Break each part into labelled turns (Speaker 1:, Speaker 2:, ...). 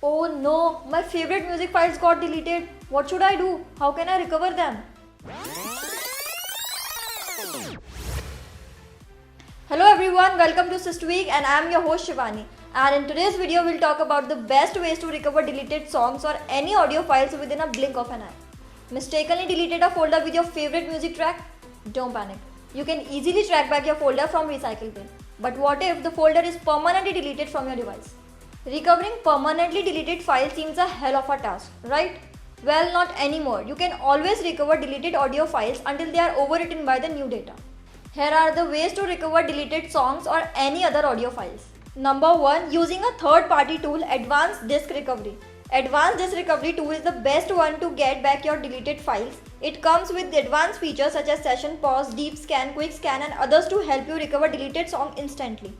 Speaker 1: Oh no, my favorite music files got deleted. What should I do? How can I recover them? Hello everyone, welcome to SysTweak and I am your host Shivani. And in today's video, we'll talk about the best ways to recover deleted songs or any audio files within a blink of an eye. Mistakenly deleted a folder with your favorite music track? Don't panic. You can easily track back your folder from Recycle Bin. But what if the folder is permanently deleted from your device? Recovering permanently deleted files seems a hell of a task, right? Well, not anymore. You can always recover deleted audio files until they are overwritten by the new data. Here are the ways to recover deleted songs or any other audio files. Number 1. Using a third-party tool, Advanced Disk Recovery. Advanced Disk Recovery tool is the best one to get back your deleted files. It comes with advanced features such as Session Pause, Deep Scan, Quick Scan and others to help you recover deleted song instantly.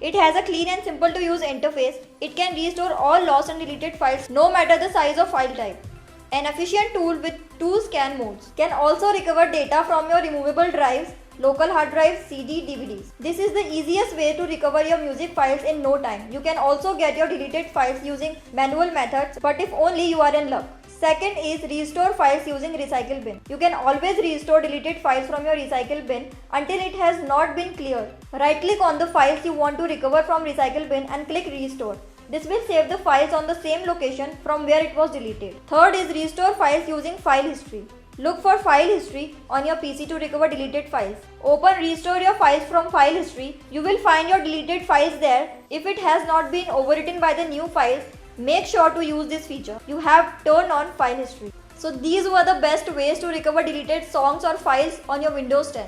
Speaker 1: It has a clean and simple to use interface. It can restore all lost and deleted files no matter the size or file type. An efficient tool with 2 scan modes. Can also recover data from your removable drives, local hard drives, CD, DVDs. This is the easiest way to recover your music files in no time. You can also get your deleted files using manual methods, but if only you are in luck. Second is restore files using Recycle Bin. You can always restore deleted files from your Recycle Bin until it has not been cleared. Right click on the files you want to recover from Recycle Bin and click restore. This will save the files on the same location from where it was deleted. Third is restore files using file history. Look for file history on your PC to recover deleted files. Open restore your files from file history. You will find your deleted files there. If it has not been overwritten by the new files, make sure to use this feature. You have turned on file history. So these were the best ways to recover deleted songs or files on your Windows 10.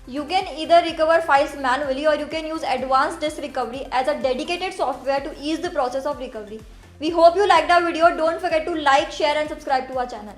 Speaker 1: You can either recover files manually or you can use Advanced Disk Recovery as a dedicated software to ease the process of recovery. We hope you liked our video. Don't forget to like, share and subscribe to our channel.